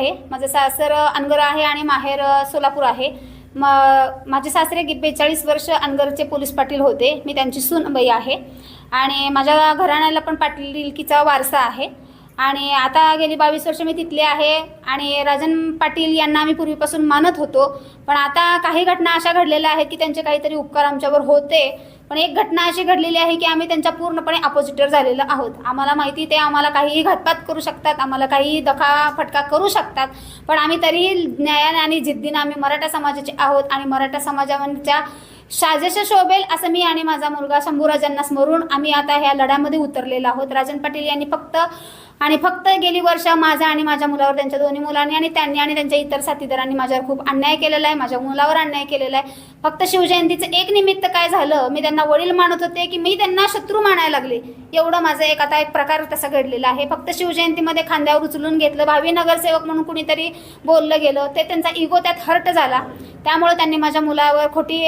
आहे. माझं सासर अनगर आहे आणि माहेर सोलापूर आहे. माझे सासरे 42 वर्ष अनगरचे पोलीस पाटील होते. मी त्यांची सूनबाई आहे आणि माझ्या घराण्याला पण पाटीलकीचा वारसा आहे आणि आता गेली 22 वर्ष मी तिथले आहे. आणि राजन पाटील यांना आम्ही पूर्वीपासून मानत होतो, पण आता काही घटना अशा घडलेल्या आहेत की त्यांचे काहीतरी उपकार आमच्यावर होते. पण एक घटना अशी घडलेली आहे की आम्ही त्यांच्या पूर्णपणे अपोजिटर झालेलो आहोत. आम्हाला माहिती ते आम्हाला काहीही घातपात करू शकतात, आम्हाला काहीही दखाफटका करू शकतात, पण आम्ही तरीही न्यायाने आणि जिद्दीनं आम्ही मराठा समाजाचे आहोत आणि मराठा समाजाच्या साजेश शोभेल असं मी आणि माझा मुलगा शंभूराजांना स्मरून आम्ही आता ह्या लढ्यामध्ये उतरलेलो आहोत. राजन पाटील यांनी फक्त गेली वर्ष माझ्या आणि माझ्या मुलावर, त्यांच्या दोन्ही मुलांनी आणि त्यांनी आणि त्यांच्या इतर साथीदारांनी माझ्यावर खूप अन्याय केलेला आहे, माझ्या मुलावर अन्याय केलेला आहे. फक्त शिवजयंतीचं एक निमित्त काय झालं, मी त्यांना वडील मानत होते की मी त्यांना शत्रू मानायला लागले, एवढं माझं एक प्रकार तसा घडलेला आहे. फक्त शिवजयंतीमध्ये खांद्यावर उचलून घेतलं, भावी नगरसेवक म्हणून कुणीतरी बोललं गेलं, ते त्यांचा इगो त्यात हर्ट झाला. त्यामुळे त्यांनी माझ्या मुलावर खोटी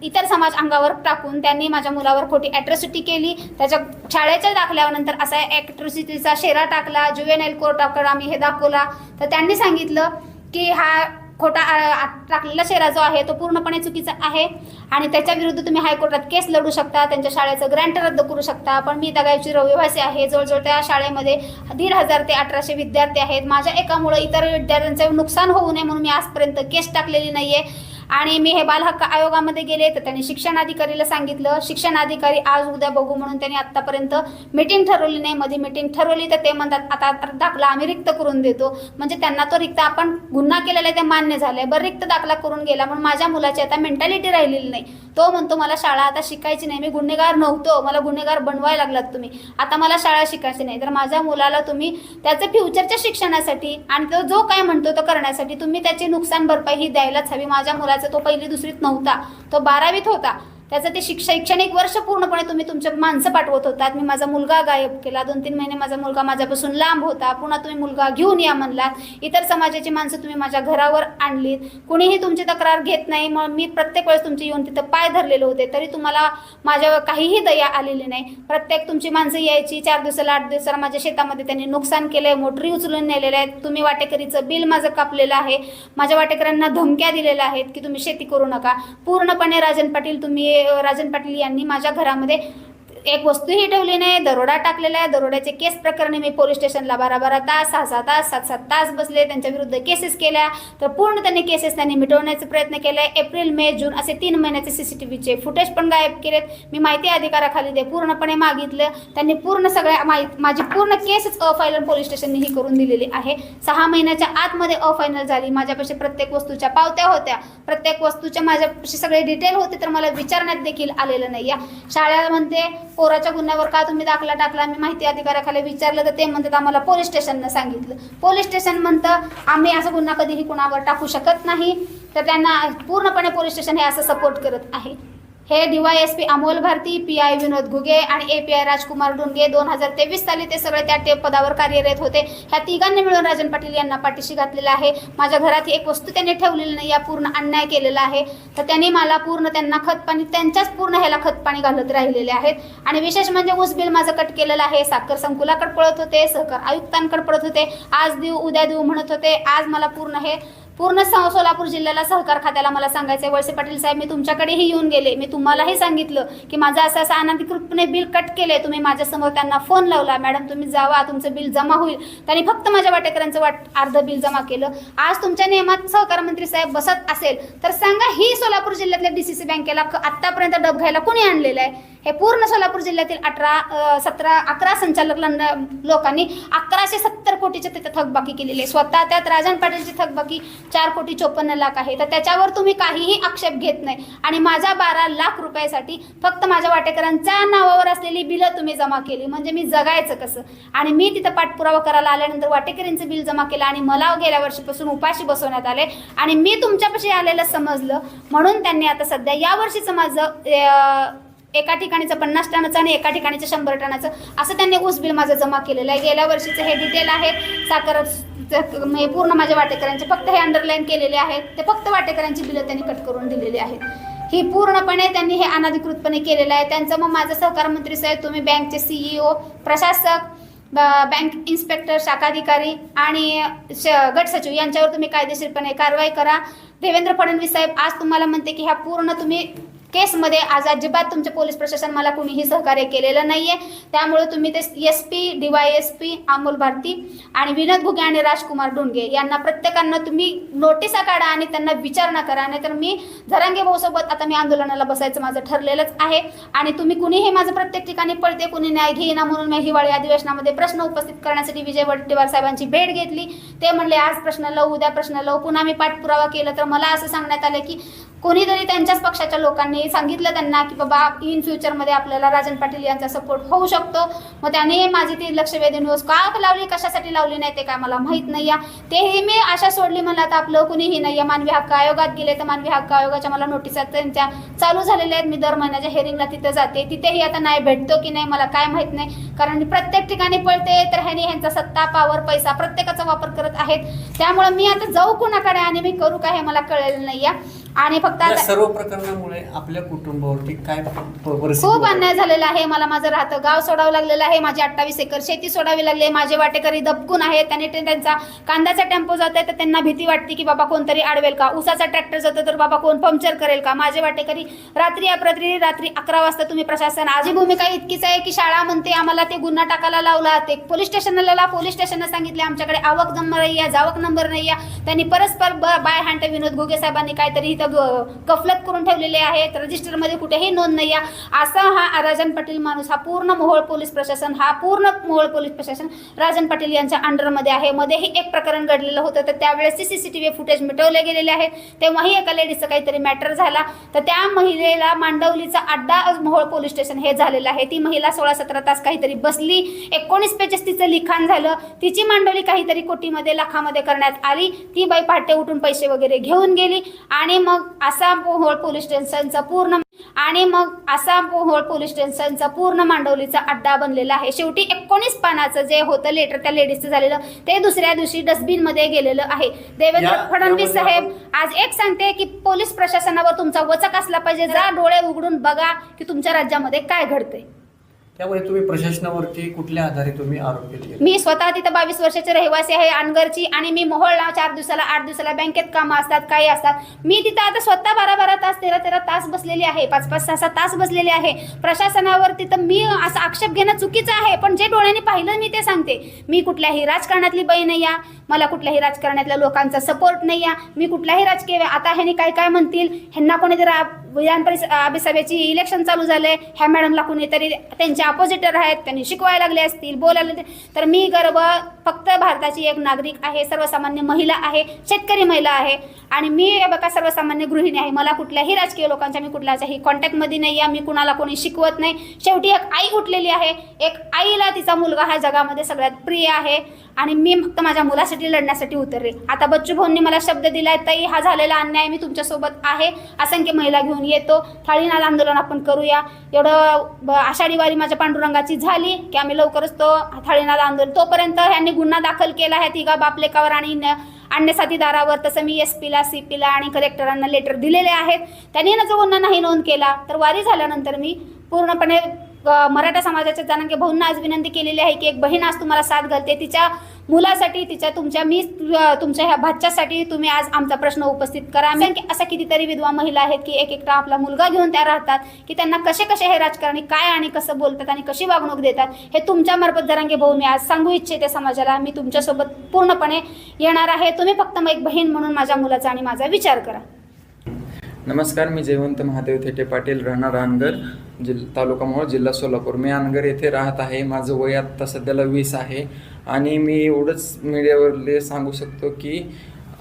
इतर समाज अंगावर टाकून त्यांनी माझ्या मुलावर खोटी ॲट्रॉसिटी केली. त्याच्या शाळेच्या दाखल्यानंतर असा ॲट्रॉसिटीचा शेरा टाकला. जुवेनाईल कोर्टाकडे आम्ही हे दाखवला तर त्यांनी सांगितलं की हा खोटा टाकलेला शेरा जो आहे तो पूर्णपणे चुकीचा आहे आणि त्याच्या विरुद्ध तुम्ही हायकोर्टात केस लढू शकता, त्यांच्या शाळेचं ग्रँट रद्द करू शकता. पण मी दगावची रहिवासी आहे. जवळजवळ त्या शाळेमध्ये 1,500 ते 1,800 विद्यार्थी आहेत. माझ्या एकामुळे इतर विद्यार्थ्यांचं नुकसान होऊ नये म्हणून मी आजपर्यंत केस टाकलेली नाही आहे. आणि मी हे बालहक्क आयोगामध्ये गेले तर त्यांनी शिक्षणाधिकारीला सांगितलं. शिक्षणाधिकारी आज उद्या बघू म्हणून त्यांनी आत्तापर्यंत मीटिंग ठरवली नाही. मध्ये मीटिंग ठरवली तर ते म्हणतात आता दाखला आम्ही रिक्त करून देतो. म्हणजे त्यांना तो रिक्त आपण गुन्हा केलेला आहे ते मान्य झालं आहे, बरं रिक्त दाखला करून गेला म्हणून माझ्या मुलाची आता मेंटॅलिटी राहिलेली नाही. तो म्हणतो मला शाळा आता शिकायची नाही, मी गुन्हेगार नव्हतो, मला गुन्हेगार बनवायला लागलात तुम्ही, आता मला शाळा शिकायची नाही. तर माझ्या मुलाला तुम्ही त्याचं फ्युचरच्या शिक्षणासाठी आणि तो जो काय म्हणतो तो करण्यासाठी तुम्ही त्याची नुकसान भरपाई ही द्यायलाच हवी. माझ्या मुलाचा तो 1ली 2रीत नव्हता, तो 12वीत होता. त्याचं ते शैक्षणिक वर्ष पूर्णपणे तुम्ही तुमचे माणसं पाठवत होतात. मी माझा मुलगा गायब केला, 2-3 महिने माझा मुलगा माझ्यापासून लांब होता. पुन्हा तुम्ही मुलगा घेऊन या म्हणलात. इतर समाजाची माणसं तुम्ही माझ्या घरावर आणलीत. कुणीही तुमची तक्रार घेत नाही. मग मी प्रत्येक वेळेस तुमची येऊन तिथं पाय धरलेले होते, तरी तुम्हाला माझ्यावर काहीही दया आलेली नाही. प्रत्येक तुमची माणसं यायची, 4 दिवसाला 8 दिवसाला माझ्या शेतामध्ये त्यांनी नुकसान केलं आहे, मोटरी उचलून नेलेल्या आहेत. तुम्ही वाटेकरीचं बिल माझं कापलेलं आहे. माझ्या वाटेकऱ्यांना धमक्या दिलेल्या आहेत की तुम्ही शेती करू नका. पूर्णपणे राजन पाटील यांनी माझ्या घरामध्ये एक वस्तूही ठेवली नाही, दरोडा टाकलेला आहे. दरोड्याचे केस प्रकरणी मी पोलीस स्टेशनला 12-12 तास, 6-6 तास, 7-7 तास बसले. त्यांच्या विरुद्ध केसेस केल्या तर पूर्ण त्यांनी केसेस मिटवण्याचा प्रयत्न केला आहे. एप्रिल, मे, जून असे 3 महिन्याचे CCTVचे फुटेज पण गायब केलेत. मी माहिती अधिकाराखाली ते पूर्णपणे मागितलं. त्यांनी पूर्ण सगळ्या माझी पूर्ण केसच अफायनल पोलीस स्टेशनने ही करून दिलेली आहे. 6 महिन्याच्या आतमध्ये अफायनल झाली. माझ्यापाशी प्रत्येक वस्तूच्या पावत्या होत्या, प्रत्येक वस्तूच्या माझ्यापाशी सगळे डिटेल होते, तर मला विचारण्यात देखील आलेलं नाही. या शाळेमध्ये पोराच्या गुन्ह्यावर का तुम्ही दाखला टाकला, मी माहिती अधिकाराखाली विचारलं तर ते म्हणतात आम्हाला पोलीस स्टेशननं सांगितलं. पोलीस स्टेशन म्हणतं आम्ही असं गुन्हा कधीही कुणावर टाकू शकत नाही. तर त्यांना पूर्णपणे पोलीस स्टेशन हे असं सपोर्ट करत आहे. हे DYSP अमोल भारती, PI विनोद घुगे आणि API राजकुमार डोंगे 2023 साली ते सगळे त्या पदावर कार्यरत होते. ह्या तिघांनी मिळून राजन पाटील यांना पाठीशी घातलेलं आहे. माझ्या घरात एक वस्तू त्यांनी ठेवलेली नाही, या पूर्ण अन्याय केलेला आहे. तर त्यांनी मला पूर्ण त्यांना खतपाणी, त्यांच्याच पूर्ण ह्याला खतपाणी घालत राहिलेले आहेत. आणि विशेष म्हणजे ऊस बिल माझं कट केलेलं आहे. साखर संकुलाकडे पळत होते, सहकार आयुक्तांकडे पळत होते, आज देऊ उद्या देऊ म्हणत होते. आज मला पूर्ण सोलापूर जिल्ह्याला सहकार खात्याला मला सांगायचं आहे, वळसे पाटील साहेब मी तुमच्याकडेही येऊन गेले, मी तुम्हालाही सांगितलं की माझं असं अनधिकृतपणे बिल कट केलंय. तुम्ही माझ्यासमोर त्यांना फोन लावला, मॅडम तुम्ही जावा तुमचं बिल जमा होईल. त्यांनी फक्त माझ्या वाटेकऱ्यांचं अर्ध बिल जमा केलं. आज तुमच्या नियमात सहकार मंत्री साहेब बसत असेल तर सांगा, ही सोलापूर जिल्ह्यातल्या DCC बँकेला आत्तापर्यंत डब घ्यायला कोणी आणलेलं आहे? हे पूर्ण सोलापूर जिल्ह्यातील 11 संचालक लोकांनी 1170 कोटीचे तिथे थकबाकी केलेली आहे. स्वतः त्यात राजन पाटीलची थकबाकी 4,54,00,000 आहे. तर त्याच्यावर तुम्ही काहीही आक्षेप घेत नाही. आणि माझ्या 12 लाख रुपयासाठी फक्त माझ्या वाटेकरांच्या नावावर असलेली बिलं तुम्ही जमा केली, म्हणजे मी जगायचं कसं? आणि मी तिथं पाठपुरावा करायला आल्यानंतर वाटेकरींचं बिल जमा केलं आणि मला गेल्या वर्षीपासून उपाशी बसवण्यात आले आणि मी तुमच्यापाशी आलेलं समजलं म्हणून त्यांनी आता सध्या या वर्षीचं माझं एका ठिकाणीचं 50 टनाचं आणि एका ठिकाणीचं 100 टनाचं असं त्यांनी ऊस बिल माझं जमा केलेलं आहे. गेल्या वर्षीचं हे डिटेल आहेत. साखर पूर्ण माझ्या वाटेकऱ्यांचे फक्त हे अंडरलाईन केलेले आहेत. ते फक्त वाटेकऱ्यांची बिलं त्यांनी कट करून दिलेली आहेत. ही पूर्णपणे त्यांनी हे अनधिकृतपणे केलेलं आहे. त्यांचं मग माझं सहकार मंत्री साहेब, तुम्ही बँकचे CEO, प्रशासक, बँक इन्स्पेक्टर, शाखाधिकारी आणि गट सचिव यांच्यावर तुम्ही कायदेशीरपणे कारवाई करा. देवेंद्र फडणवीस साहेब, आज तुम्हाला म्हणते की ह्या पूर्ण तुम्ही केसमध्ये आज अजिबात तुमचे पोलीस प्रशासन मला कुणीही सहकार्य केलेलं नाही आहे. त्यामुळे तुम्ही ते SP, DYSP अमोल भारती आणि विनोद घुगे आणि राजकुमार डोंगे यांना प्रत्येकांना तुम्ही नोटिसा काढा आणि त्यांना विचारणा करा. नाहीतर मी जरांगे भाऊसोबत आता मी आंदोलनाला बसायचं माझं ठरलेलंच आहे. आणि तुम्ही कुणीही माझं प्रत्येक ठिकाणी पळते, कुणी न्याय घेईना म्हणून मी हिवाळी अधिवेशनामध्ये प्रश्न उपस्थित करण्यासाठी विजय वडेट्टीवार साहेबांची भेट घेतली. ते म्हणले आज प्रश्न लावू, उद्या प्रश्न लावू. पुन्हा मी पाठपुरावा केला तर मला असं सांगण्यात आलं की कोणीतरी त्यांच्याच पक्षाच्या लोकांनी सांगितलं त्यांना की बाबा इन फ्युचरमध्ये आपल्याला राजन पाटील यांचा सपोर्ट होऊ शकतो. मग त्याने माझी ती लक्षवेधी न्यूज का लावली, कशासाठी लावली नाही ते काय मला माहीत नाही आहे. तेही मी आशा सोडली. मला आता आपलं कुणीही नाही आहे. मानवी हक्क आयोगात गेले तर मानवी हक्क आयोगाच्या मला नोटिसा त्यांच्या चालू झालेल्या आहेत. मी दर महिन्याच्या हेअरिंगला तिथं जाते. तिथेही आता नाही भेटतो की नाही मला काय माहीत नाही. कारण प्रत्येक ठिकाणी पळते तर ह्यांचा सत्ता, पावर, पैसा प्रत्येकाचा वापर करत आहेत. त्यामुळे मी आता जाऊ कोणाकडे आणि मी करू काय हे मला कळलेलं नाही आहे. आणि फक्त या सर्व प्रकरणामुळे आपल्या कुटुंबावरती काय परिस्थिती खूप अन्याय झालेला आहे. मला माझं राहतं गाव सोडावं लागलेलं आहे. माझी 28 एकर शेती सोडावी लागली. माझे वाटेकरी दबकून आहेत. त्यांनी त्यांचा कांद्याचा टेम्पो जात आहे तर त्यांना भीती वाटते की बाबा कोणतरी अडवेल का. ऊसाचा ट्रॅक्टर जातो तर बाबा कोण पंक्चर करेल का. माझे वाटेकरी रात्री 11 वाजता तुम्ही प्रशासन, आजी भूमिका इतकीच आहे की शाळा म्हणते आम्हाला ते गुन्हा टाकायला लावला, ते पोलीस स्टेशनला पोलीस स्टेशनला सांगितले आमच्याकडे आवक नंबर नाही आहे, जावक नंबर नाही आहे. त्यांनी परस्पर बाय हँड विनोद घुगे साहेबांनी काहीतरी इथं गफलत करून ठेवलेले आहेत. रजिस्टरमध्ये कुठेही नोंद नाही आहे. असा हा राजन पाटील माणूस, हा पूर्ण मोहोळ पोलीस प्रशासन, हा पूर्ण मोहोळ पोलीस प्रशासन राजन पाटील यांच्या अंडरमध्ये आहे. मध्येही एक प्रकरण घडलेलं होतं तर त्यावेळेस CCTV फुटेज मिटवले गेलेले आहेत. तेव्हाही एका लेडीजचं काहीतरी मॅटर झाला तर त्या महिलेला मांडवलीचा अड्डा मोहोळ पोलीस स्टेशन हे झालेलं आहे. ती महिला 16-17 तास काहीतरी बसली. 19 पेजेस तिचं लिखाण झालं. तिची मांडवली काहीतरी कोटीमध्ये लाखामध्ये करण्यात आली. ती बाई पहाटे उठून पैसे वगैरे घेऊन गेली. आणि मग असा मोहोळ पोलीस स्टेशनचा पूर्ण मांडवलीचा अड्डा बनलेला आहे. शेवटी 19 पानाचं जे होतं लेटर त्या लेडीजचं झालेलं ते दुसऱ्या दिवशी डस्टबिनमध्ये गेलेलं आहे. देवेंद्र फडणवीस साहेब, आज एक सांगते की पोलीस प्रशासनावर तुमचा वचक असला पाहिजे. जा डोळे उघडून बघा की तुमच्या राज्यामध्ये काय घडतंय. त्यामुळे तुम्ही प्रशासनावरती कुठल्या आधारे तुम्ही आरोप केले? मी स्वतः तिथं 22 वर्षाचे रहिवासी आहे अनगरची. आणि मी मोहोळला 4 दिवसाला 8 दिवसाला बँकेत कामं असतात, काही असतात. मी तिथं आता स्वतः 12 तास 13 तास बसलेली आहे. 5 6 तास बसलेले आहे. प्रशासनावर तिथं मी असं आक्षेप घेणं चुकीचं आहे. पण जे डोळ्यांनी पाहिलं मी ते सांगते. मी कुठल्याही राजकारणातली बाई नाही आहे. मला कुठल्याही राजकारणातल्या लोकांचा सपोर्ट नाही आहे. मी कुठल्याही राजकीय आता ह्यांनी काय म्हणतील, ह्यांना कोणीतरी विधान सभेची इलेक्शन चालू झाले, ह्या मॅडमला कोणीतरी त्यांचे अपोजिटर आहेत, त्यांनी शिकवायला लागले असतील, बोलायला. तर मी गर्व फक्त भारताची एक नागरिक आहे, सर्वसामान्य महिला आहे, शेतकरी महिला आहे. आणि मी बघा सर्वसामान्य गृहिणी आहे. मला कुठल्याही राजकीय लोकांच्या मी कुठल्याच्याही कॉन्टॅक्टमध्ये नाही आहे. मी कुणाला कोणी शिकवत नाही. शेवटी एक आई उठलेली आहे. एक आईला तिचा मुलगा ह्या जगामध्ये सगळ्यात प्रिय आहे. आणि मी फक्त माझ्या मुलासाठी लढण्यासाठी उतरले. आता बच्चू भाऊंनी मला शब्द दिलाय, ताई हा झालेला अन्याय मी तुमच्यासोबत आहे. असंख्य महिला घेऊन येतो. थाळीनाद आंदोलन आपण करूया. एवढं आषाढी वारी माझ्या पांडुरंगाची झाली की आम्ही लवकरच तो थाळीनाद आंदोलन, तोपर्यंत ह्यांनी गुन्हा दाखल केला आहे 3 बापलेकावर आणि अन्य साथीदारावर. तसं मी SP ला CP ला आणि कलेक्टरांना लेटर दिलेले आहेत. त्यांनी जो गुन्हा नाही नोंद केला तर वारी झाल्यानंतर मी पूर्णपणे मराठा समाजाच्या जनांगे भाऊंना आज विनंती केलेली आहे की एक बहीण आज तुम्हाला साथ घालते. तिच्या मुलासाठी, तुमच्या ह्या भाच्यासाठी तुम्ही आज आमचा प्रश्न उपस्थित करा. अशा कितीतरी विधवा महिला आहेत की एकटा आपला मुलगा घेऊन त्या राहतात की त्यांना कसे हे राजकारणी काय आणि कसं बोलतात आणि कशी वागणूक देतात हे तुमच्या मार्फत जरांगे भाऊ मी आज सांगू इच्छिते समाजाला. मी तुमच्यासोबत पूर्णपणे येणार आहे. तुम्ही फक्त एक बहीण म्हणून माझ्या मुलाचा आणि माझा विचार करा. नमस्कार, मी जयवंत महादेव थेटे पाटील, राहणार अनगर, तालुका मोहोळ, जिल्हा सोलापूर. मी अनगर येथे राहत आहे. माझं वय आत्ता सध्याला 20 आहे. आणि मी एवढंच मीडियावरले सांगू शकतो की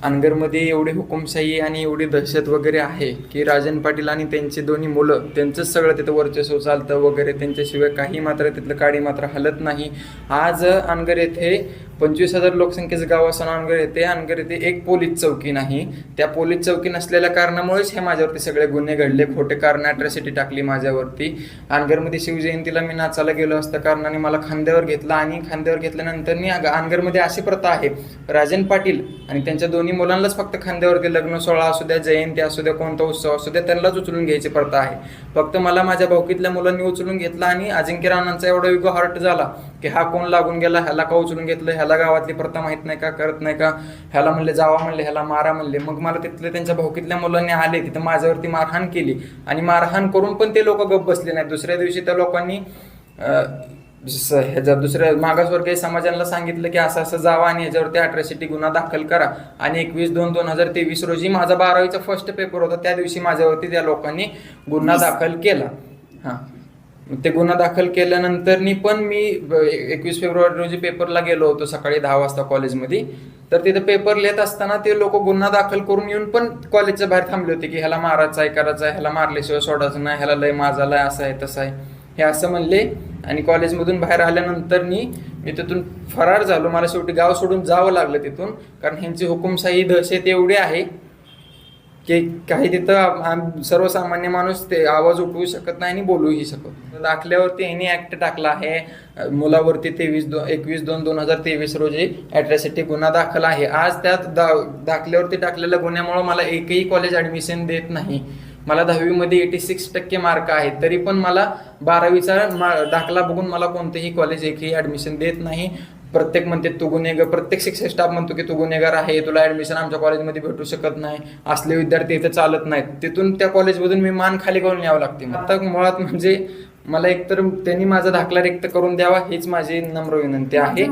अनगरमध्ये एवढी हुकुमशाही आणि एवढी दहशत वगैरे आहे की राजन पाटील आणि त्यांची दोन्ही मुलं, त्यांचंच सगळं तिथं वर्चस्व चालतं वगैरे. त्यांच्याशिवाय काही मात्र तिथलं काडी मात्र हलत नाही. आज अनगर येथे 25,000 लोकसंख्येचं गाव असून अनगर येथे एक पोलीस चौकी नाही. त्या पोलीस चौकी नसलेल्या कारणामुळेच हे माझ्यावरती सगळे गुन्हे घडले. खोटे कारण, अॅट्रॉसिटी टाकली माझ्यावरती. अनगरमध्ये शिवजयंतीला मी नाचायला गेलो असता कारणाने मला खांद्यावर घेतला. आणि खांद्यावर घेतल्यानंतर अनगरमध्ये अशी प्रथा आहे, राजन पाटील आणि त्यांच्या दोन्ही मुलांनाच फक्त खांद्यावरती लग्न सोहळा असू द्या, जयंती असू द्या, कोणता उत्सव असू द्या, त्यांनाच उचलून घ्यायची प्रथा आहे. फक्त मला माझ्या भाऊकीतल्या मुलांनी उचलून घेतला आणि अजिंक्य राणांचा एवढा इगो हर्ट झाला की हा कोण लागून गेला, ह्याला का उचलून घेतलं, ह्याला गावातली प्रथा माहित नाही का, करत नाही का, ह्याला म्हणले जावा म्हणले, ह्याला मारा म्हणले. मग मला तिथले त्यांच्या भाऊकीतल्या मुलांनी आले तिथं माझ्यावरती मारहाण केली आणि मारहाण करून पण ते लोक गप्प बसले नाही. दुसऱ्या दिवशी त्या लोकांनी ह्याच्या दुसऱ्या मागासवर्गीय समाजाला सांगितलं की असं असं जावा आणि ह्याच्यावरती अॅट्रॉसिटी गुन्हा दाखल करा. आणि 21/2/2023 रोजी माझा 12वीचा फर्स्ट पेपर होता, त्या दिवशी माझ्यावरती त्या लोकांनी गुन्हा दाखल केला. हां, ते गुन्हा दाखल केल्यानंतर पण मी 21 फेब्रुवारी रोजी पेपरला गेलो होतो सकाळी 10 वाजता कॉलेजमध्ये. तर तिथं पेपर लिहित असताना ते लोक गुन्हा दाखल करून येऊन पण कॉलेजच्या बाहेर थांबले होते की ह्याला मारायचं आहे, करायचं आहे, ह्याला मारल्याशिवाय सोडायचं नाही, ह्याला लय माझा लय असं आहे तसं आहे हे असं म्हणले. आणि कॉलेजमधून बाहेर आल्यानंतर मी तिथून फरार झालो. मला शेवटी गाव सोडून जावं लागलं तिथून, कारण ह्यांची हुकुमशाही दहशत एवढी आहे की काही तिथं सर्वसामान्य माणूस ते आवाज उठवू शकत नाही आणि बोलूही शकत. दाखल्यावरती यांनी ऍक्ट टाकला आहे मुलावरती 21/2/2023 रोजी अॅट्रॉसिटी गुन्हा दाखल आहे. आज त्यात दाखल्यावरती टाकलेल्या गुन्ह्यामुळे मला एकही कॉलेज ऍडमिशन देत नाही. मला 10वीमध्ये 86% मार्क आहेत, तरी पण मला 12वीचा दाखला बघून मला कोणतेही कॉलेज एकही ऍडमिशन देत नाही. प्रत्येक म्हणते तू गुन्हेगार, प्रत्येक शिक्षक स्टाफ म्हणतो की तू गुन्हेगार आहे, तुला ऍडमिशन आमच्या कॉलेजमध्ये भेटू शकत नाही, असले विद्यार्थी इथे चालत नाहीत. तिथून त्या कॉलेजमधून मी मान खाली करून यावं लागते. आता मुळात म्हणजे मला एकतर त्यांनी माझा दाखला रिक्त करून द्यावा हीच माझी नम्र विनंती आहे.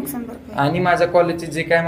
आणि माझ्या कॉलेजचे जे काय